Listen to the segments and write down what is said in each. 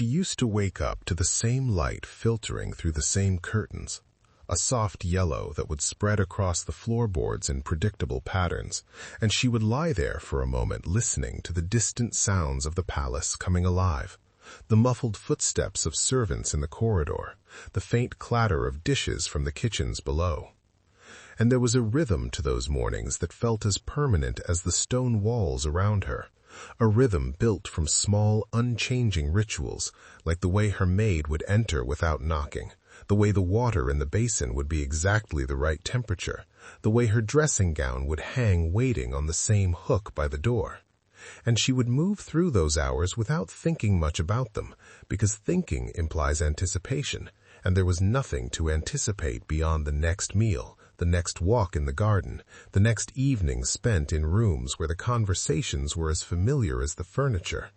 she used to wake up to the same light filtering through the same curtains, a soft yellow that would spread across the floorboards in predictable patterns, and she would lie there for a moment listening to the distant sounds of the palace coming alive, the muffled footsteps of servants in the corridor, the faint clatter of dishes from the kitchens below. And there was a rhythm to those mornings that felt as permanent as the stone walls around her, a rhythm built from small, unchanging rituals, like the way her maid would enter without knocking, the way the water in the basin would be exactly the right temperature, the way her dressing gown would hang waiting on the same hook by the door. And she would move through those hours without thinking much about them, because thinking implies anticipation, and there was nothing to anticipate beyond the next meal, the next walk in the garden, the next evening spent in rooms where the conversations were as familiar as the furniture.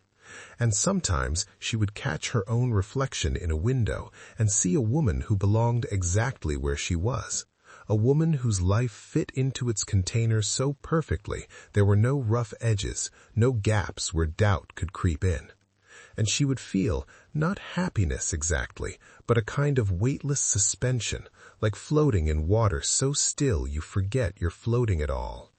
And sometimes she would catch her own reflection in a window and see a woman who belonged exactly where she was, a woman whose life fit into its container so perfectly there were no rough edges, no gaps where doubt could creep in. And she would feel, not happiness exactly, but a kind of weightless suspension, like floating in water so still you forget you're floating at all.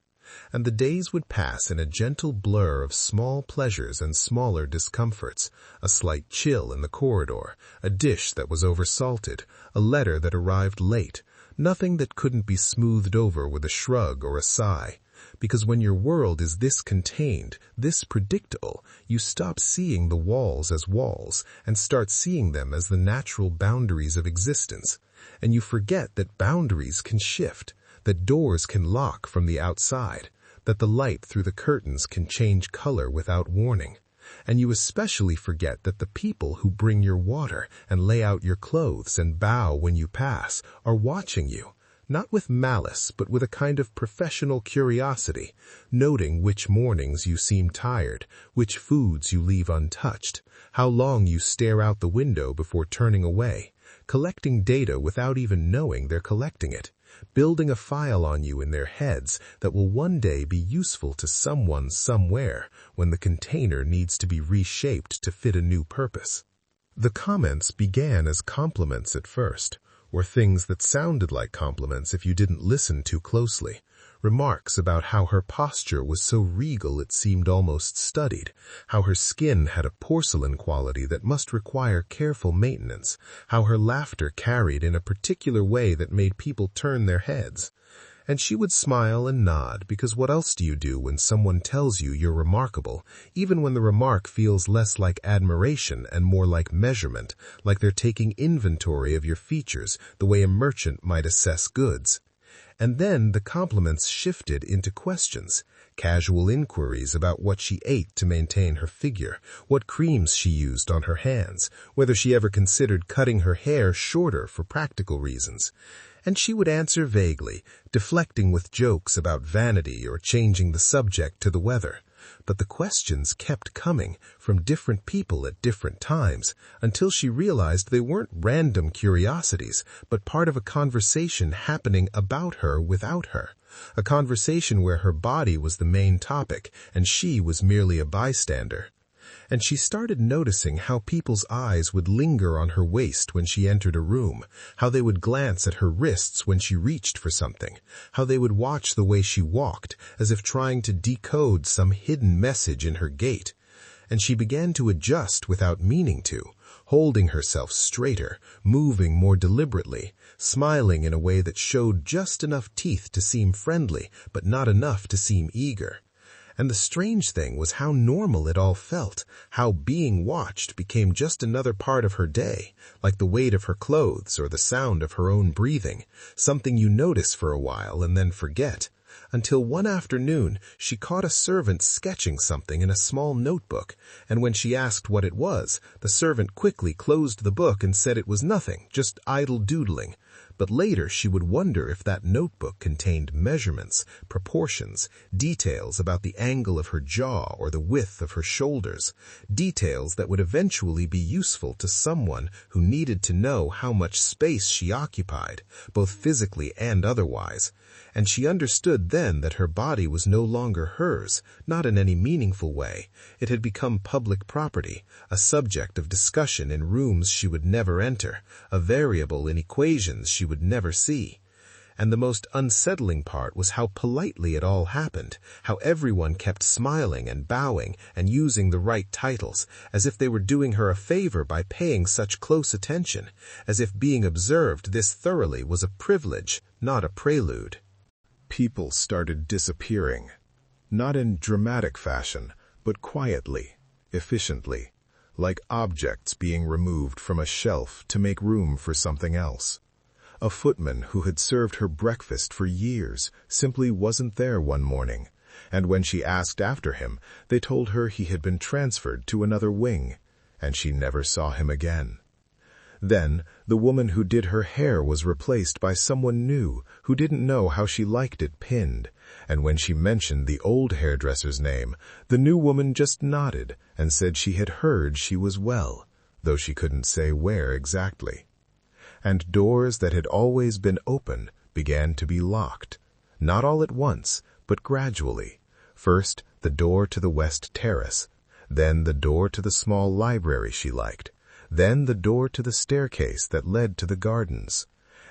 And the days would pass in a gentle blur of small pleasures and smaller discomforts, a slight chill in the corridor, a dish that was oversalted, a letter that arrived late, nothing that couldn't be smoothed over with a shrug or a sigh. Because when your world is this contained, this predictable, you stop seeing the walls as walls and start seeing them as the natural boundaries of existence. And you forget that boundaries can shift, that doors can lock from the outside, that the light through the curtains can change color without warning. And you especially forget that the people who bring your water and lay out your clothes and bow when you pass are watching you, not with malice but with a kind of professional curiosity, noting which mornings you seem tired, which foods you leave untouched, how long you stare out the window before turning away, collecting data without even knowing they're collecting it, building a file on you in their heads that will one day be useful to someone somewhere when the container needs to be reshaped to fit a new purpose. The comments began as compliments at first, or things that sounded like compliments if you didn't listen too closely. Remarks about how her posture was so regal it seemed almost studied, how her skin had a porcelain quality that must require careful maintenance, how her laughter carried in a particular way that made people turn their heads. And she would smile and nod, because what else do you do when someone tells you you're remarkable, even when the remark feels less like admiration and more like measurement, like they're taking inventory of your features the way a merchant might assess goods. And then the compliments shifted into questions, casual inquiries about what she ate to maintain her figure, what creams she used on her hands, whether she ever considered cutting her hair shorter for practical reasons. And she would answer vaguely, deflecting with jokes about vanity or changing the subject to the weather. But the questions kept coming from different people at different times until she realized they weren't random curiosities, but part of a conversation happening about her without her, a conversation where her body was the main topic and she was merely a bystander. And she started noticing how people's eyes would linger on her waist when she entered a room, how they would glance at her wrists when she reached for something, how they would watch the way she walked, as if trying to decode some hidden message in her gait. And she began to adjust without meaning to, holding herself straighter, moving more deliberately, smiling in a way that showed just enough teeth to seem friendly, but not enough to seem eager. And the strange thing was how normal it all felt, how being watched became just another part of her day, like the weight of her clothes or the sound of her own breathing, something you notice for a while and then forget, until one afternoon she caught a servant sketching something in a small notebook, and when she asked what it was, the servant quickly closed the book and said it was nothing, just idle doodling. but later she would wonder if that notebook contained measurements, proportions, details about the angle of her jaw or the width of her shoulders, details that would eventually be useful to someone who needed to know how much space she occupied, both physically and otherwise. And she understood then that her body was no longer hers, not in any meaningful way. It had become public property, a subject of discussion in rooms she would never enter, a variable in equations she would never see. And the most unsettling part was how politely it all happened, how everyone kept smiling and bowing and using the right titles, as if they were doing her a favor by paying such close attention, as if being observed this thoroughly was a privilege, not a prelude. People started disappearing, not in dramatic fashion, but quietly, efficiently, like objects being removed from a shelf to make room for something else. A footman who had served her breakfast for years simply wasn't there one morning, and when she asked after him, they told her he had been transferred to another wing, and she never saw him again. Then, the woman who did her hair was replaced by someone new who didn't know how she liked it pinned, and when she mentioned the old hairdresser's name, the new woman just nodded and said she had heard she was well, though she couldn't say where exactly. And doors that had always been open began to be locked, not all at once, but gradually. First, the door to the west terrace, then the door to the small library she liked, then the door to the staircase that led to the gardens.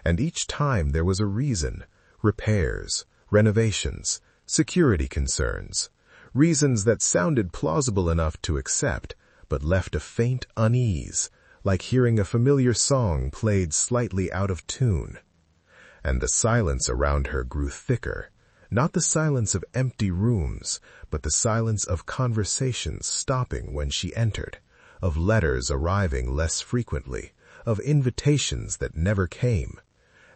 And each time there was a reason: repairs, renovations, security concerns, reasons that sounded plausible enough to accept, but left a faint unease, like hearing a familiar song played slightly out of tune. And the silence around her grew thicker, not the silence of empty rooms, but the silence of conversations stopping when she entered, of letters arriving less frequently, of invitations that never came.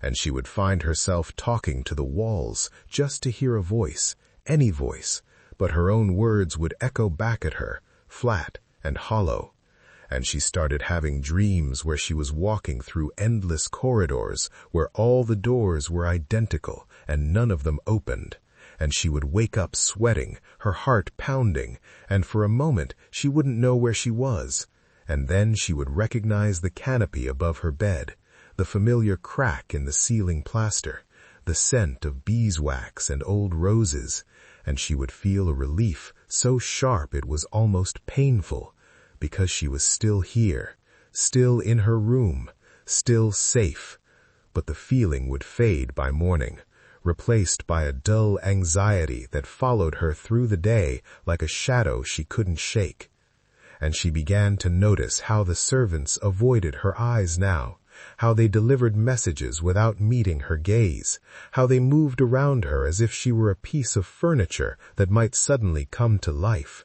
And she would find herself talking to the walls just to hear a voice, any voice, but her own words would echo back at her, flat and hollow. And she started having dreams where she was walking through endless corridors where all the doors were identical and none of them opened. And she would wake up sweating, her heart pounding, and for a moment she wouldn't know where she was. And then she would recognize the canopy above her bed, the familiar crack in the ceiling plaster, the scent of beeswax and old roses, and she would feel a relief so sharp it was almost painful, because she was still here, still in her room, still safe. But the feeling would fade by morning, replaced by a dull anxiety that followed her through the day like a shadow she couldn't shake. And she began to notice how the servants avoided her eyes now, how they delivered messages without meeting her gaze, how they moved around her as if she were a piece of furniture that might suddenly come to life.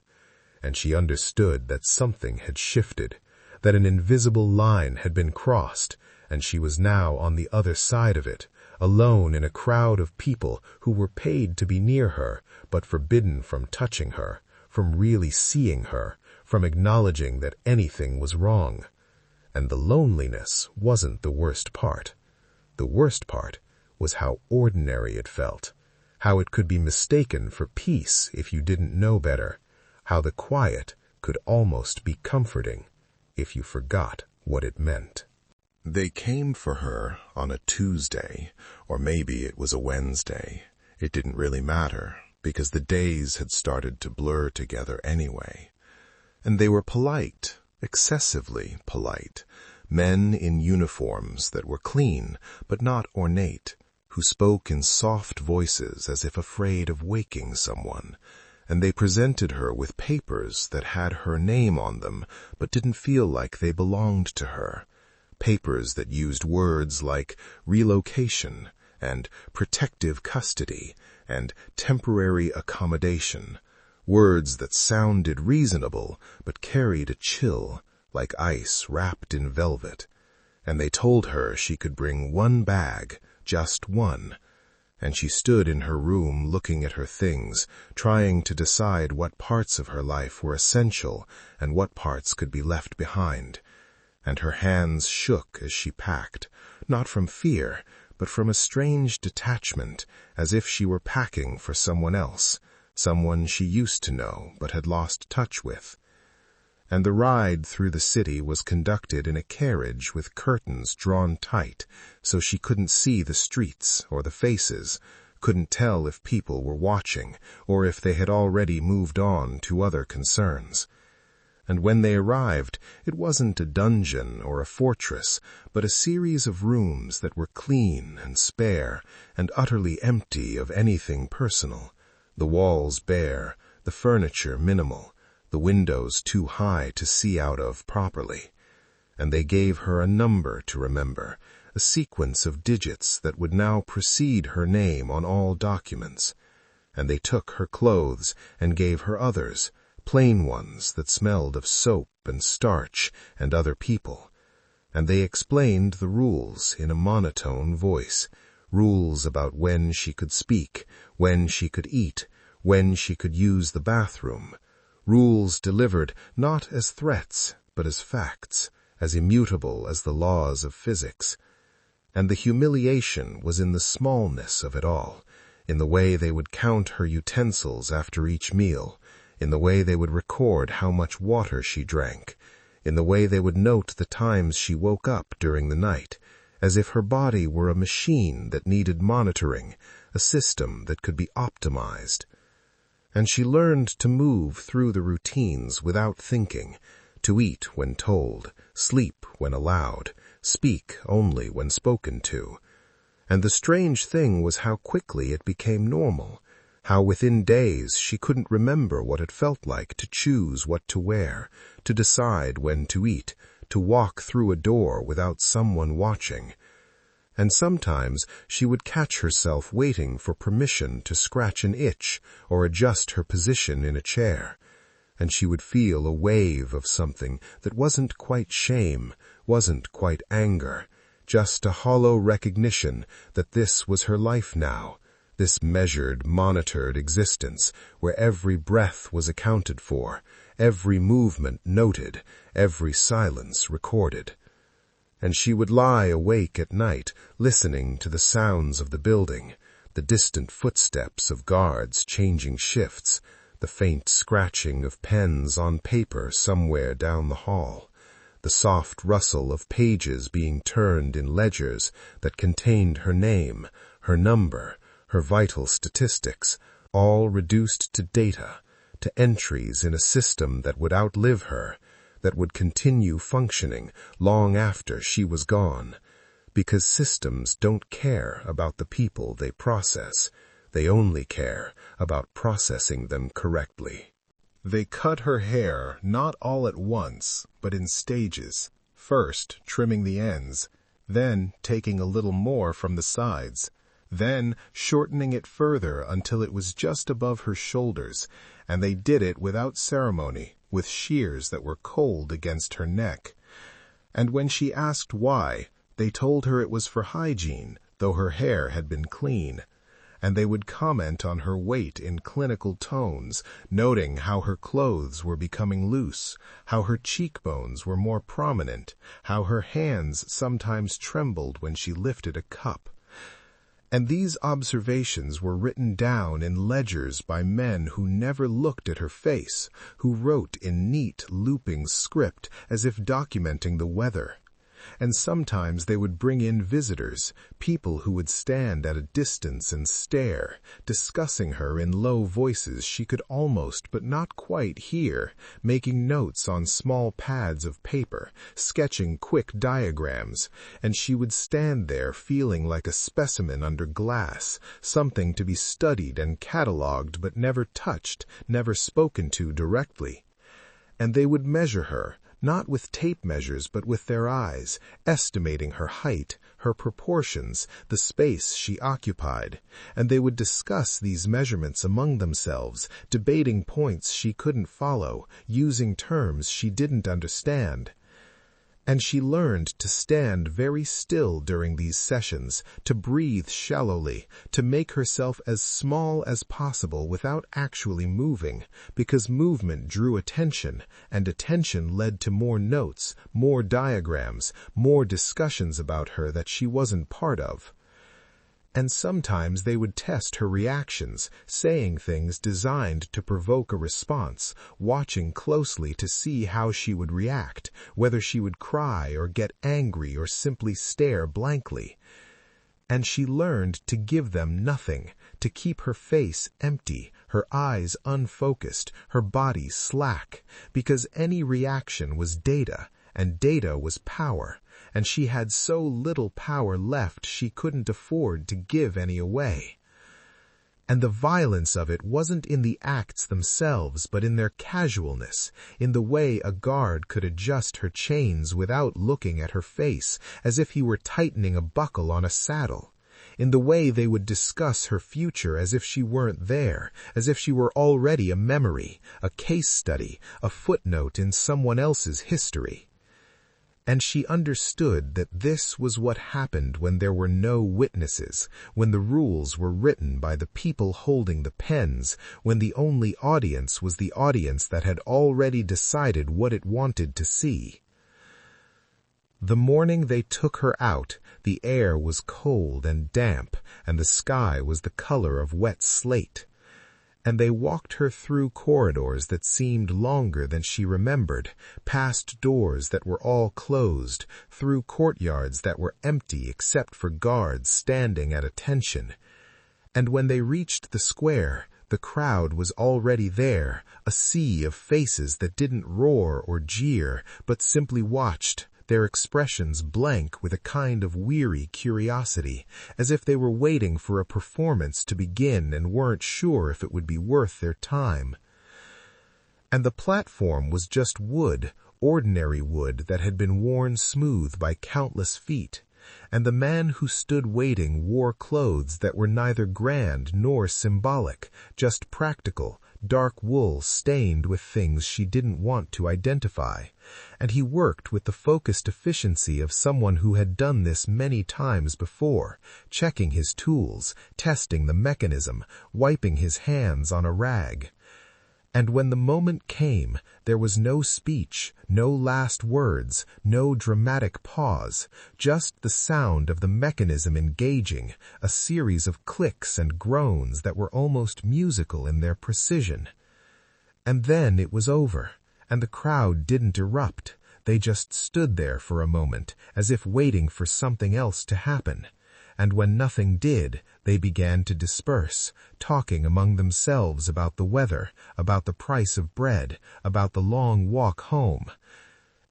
And she understood that something had shifted, that an invisible line had been crossed, and she was now on the other side of it, alone in a crowd of people who were paid to be near her, but forbidden from touching her, from really seeing her, from acknowledging that anything was wrong. And the loneliness wasn't the worst part. The worst part was how ordinary it felt, how it could be mistaken for peace if you didn't know better, how the quiet could almost be comforting if you forgot what it meant. They came for her on a Tuesday, or maybe it was a Wednesday. It didn't really matter, because the days had started to blur together anyway. And they were polite, excessively polite, men in uniforms that were clean but not ornate, who spoke in soft voices as if afraid of waking someone, and they presented her with papers that had her name on them but didn't feel like they belonged to her, papers that used words like relocation and protective custody and temporary accommodation, words that sounded reasonable but carried a chill, like ice wrapped in velvet. And they told her she could bring one bag, just one. And she stood in her room looking at her things, trying to decide what parts of her life were essential and what parts could be left behind. And her hands shook as she packed, not from fear, but from a strange detachment, as if she were packing for someone else, someone she used to know but had lost touch with. And the ride through the city was conducted in a carriage with curtains drawn tight, so she couldn't see the streets or the faces, couldn't tell if people were watching, or if they had already moved on to other concerns. And when they arrived, it wasn't a dungeon or a fortress, but a series of rooms that were clean and spare and utterly empty of anything personal, the walls bare, the furniture minimal, the windows too high to see out of properly. And they gave her a number to remember, a sequence of digits that would now precede her name on all documents. And they took her clothes and gave her others, plain ones that smelled of soap and starch and other people. And they explained the rules in a monotone voice, rules about when she could speak, when she could eat, when she could use the bathroom, rules delivered not as threats but as facts, as immutable as the laws of physics. And the humiliation was in the smallness of it all, in the way they would count her utensils after each meal, in the way they would record how much water she drank, in the way they would note the times she woke up during the night, as if her body were a machine that needed monitoring, a system that could be optimized. And she learned to move through the routines without thinking, to eat when told, sleep when allowed, speak only when spoken to. And the strange thing was how quickly it became normal, how within days she couldn't remember what it felt like to choose what to wear, to decide when to eat, to walk through a door without someone watching. And sometimes she would catch herself waiting for permission to scratch an itch or adjust her position in a chair, and she would feel a wave of something that wasn't quite shame, wasn't quite anger, just a hollow recognition that this was her life now, this measured, monitored existence where every breath was accounted for, every movement noted, every silence recorded. And she would lie awake at night, listening to the sounds of the building, the distant footsteps of guards changing shifts, the faint scratching of pens on paper somewhere down the hall, the soft rustle of pages being turned in ledgers that contained her name, her number, her vital statistics, all reduced to data, to entries in a system that would outlive her, that would continue functioning long after she was gone, because systems don't care about the people they process. They only care about processing them correctly. They cut her hair not all at once, but in stages, first trimming the ends, then taking a little more from the sides, then shortening it further until it was just above her shoulders, and they did it without ceremony, with shears that were cold against her neck. And when she asked why, they told her it was for hygiene, though her hair had been clean. And they would comment on her weight in clinical tones, noting how her clothes were becoming loose, how her cheekbones were more prominent, how her hands sometimes trembled when she lifted a cup. And these observations were written down in ledgers by men who never looked at her face, who wrote in neat, looping script as if documenting the weather. And sometimes they would bring in visitors, people who would stand at a distance and stare, discussing her in low voices she could almost but not quite hear, making notes on small pads of paper, sketching quick diagrams, and she would stand there feeling like a specimen under glass, something to be studied and catalogued but never touched, never spoken to directly. And they would measure her, not with tape measures but with their eyes, estimating her height, her proportions, the space she occupied, and they would discuss these measurements among themselves, debating points she couldn't follow, using terms she didn't understand. And she learned to stand very still during these sessions, to breathe shallowly, to make herself as small as possible without actually moving, because movement drew attention, and attention led to more notes, more diagrams, more discussions about her that she wasn't part of. And sometimes they would test her reactions, saying things designed to provoke a response, watching closely to see how she would react, whether she would cry or get angry or simply stare blankly. And she learned to give them nothing, to keep her face empty, her eyes unfocused, her body slack, because any reaction was data, and data was power, and she had so little power left she couldn't afford to give any away. And the violence of it wasn't in the acts themselves, but in their casualness, in the way a guard could adjust her chains without looking at her face, as if he were tightening a buckle on a saddle. In the way they would discuss her future as if she weren't there, as if she were already a memory, a case study, a footnote in someone else's history. And she understood that this was what happened when there were no witnesses, when the rules were written by the people holding the pens, when the only audience was the audience that had already decided what it wanted to see. The morning they took her out, the air was cold and damp, and the sky was the color of wet slate. And they walked her through corridors that seemed longer than she remembered, past doors that were all closed, through courtyards that were empty except for guards standing at attention. And when they reached the square, the crowd was already there, a sea of faces that didn't roar or jeer, but simply watched, their expressions blank with a kind of weary curiosity, as if they were waiting for a performance to begin and weren't sure if it would be worth their time. And the platform was just wood, ordinary wood that had been worn smooth by countless feet, and the man who stood waiting wore clothes that were neither grand nor symbolic, just practical, dark wool stained with things she didn't want to identify, and he worked with the focused efficiency of someone who had done this many times before, checking his tools, testing the mechanism, wiping his hands on a rag. And when the moment came, there was no speech, no last words, no dramatic pause, just the sound of the mechanism engaging, a series of clicks and groans that were almost musical in their precision. And then it was over, and the crowd didn't erupt. They just stood there for a moment, as if waiting for something else to happen. And when nothing did, they began to disperse, talking among themselves about the weather, about the price of bread, about the long walk home.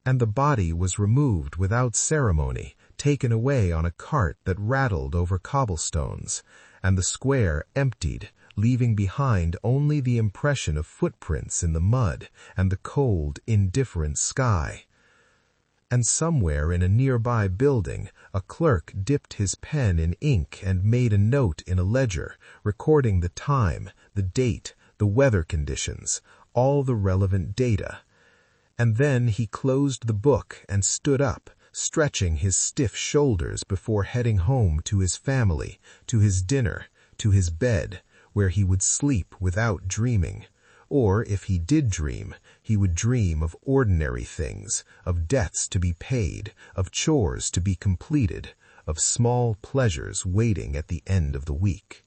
And the body was removed without ceremony, taken away on a cart that rattled over cobblestones, and the square emptied, leaving behind only the impression of footprints in the mud and the cold, indifferent sky. And somewhere in a nearby building, a clerk dipped his pen in ink and made a note in a ledger, recording the time, the date, the weather conditions, all the relevant data. And then he closed the book and stood up, stretching his stiff shoulders before heading home to his family, to his dinner, to his bed, where he would sleep without dreaming. Or, if he did dream, he would dream of ordinary things, of debts to be paid, of chores to be completed, of small pleasures waiting at the end of the week.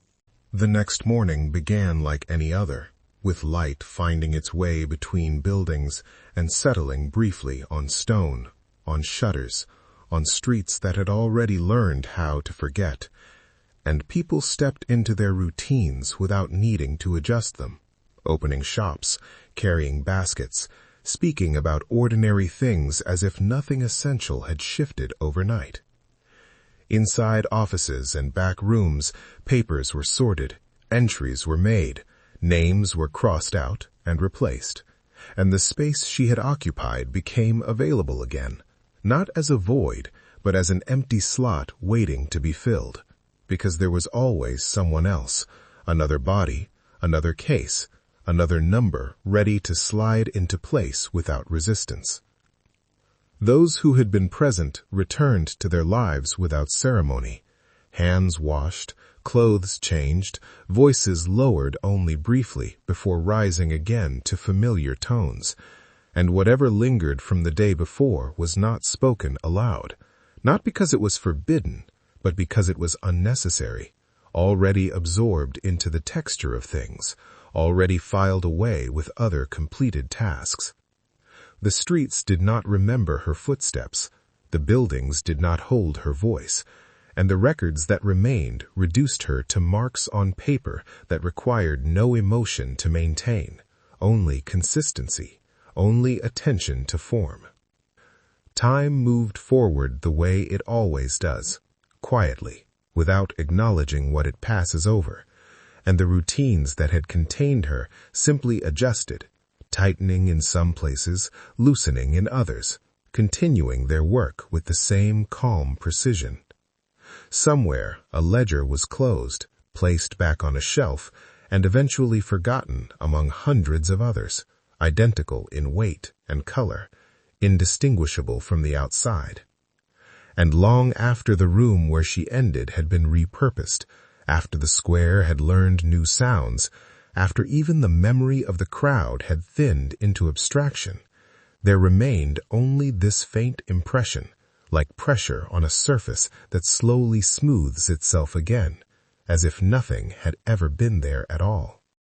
The next morning began like any other, with light finding its way between buildings and settling briefly on stone, on shutters, on streets that had already learned how to forget, and people stepped into their routines without needing to adjust them. Opening shops, carrying baskets, speaking about ordinary things as if nothing essential had shifted overnight. Inside offices and back rooms, papers were sorted, entries were made, names were crossed out and replaced, and the space she had occupied became available again, not as a void, but as an empty slot waiting to be filled, because there was always someone else, another body, another case, another number ready to slide into place without resistance. Those who had been present returned to their lives without ceremony, hands washed, clothes changed, voices lowered only briefly before rising again to familiar tones, and whatever lingered from the day before was not spoken aloud, not because it was forbidden, but because it was unnecessary, already absorbed into the texture of things, already filed away with other completed tasks. The streets did not remember her footsteps, the buildings did not hold her voice, and the records that remained reduced her to marks on paper that required no emotion to maintain, only consistency, only attention to form. Time moved forward the way it always does, quietly, without acknowledging what it passes over, and the routines that had contained her simply adjusted, tightening in some places, loosening in others, continuing their work with the same calm precision. Somewhere, a ledger was closed, placed back on a shelf, and eventually forgotten among hundreds of others, identical in weight and color, indistinguishable from the outside. And long after the room where she ended had been repurposed, after the square had learned new sounds, after even the memory of the crowd had thinned into abstraction, there remained only this faint impression, like pressure on a surface that slowly smooths itself again, as if nothing had ever been there at all.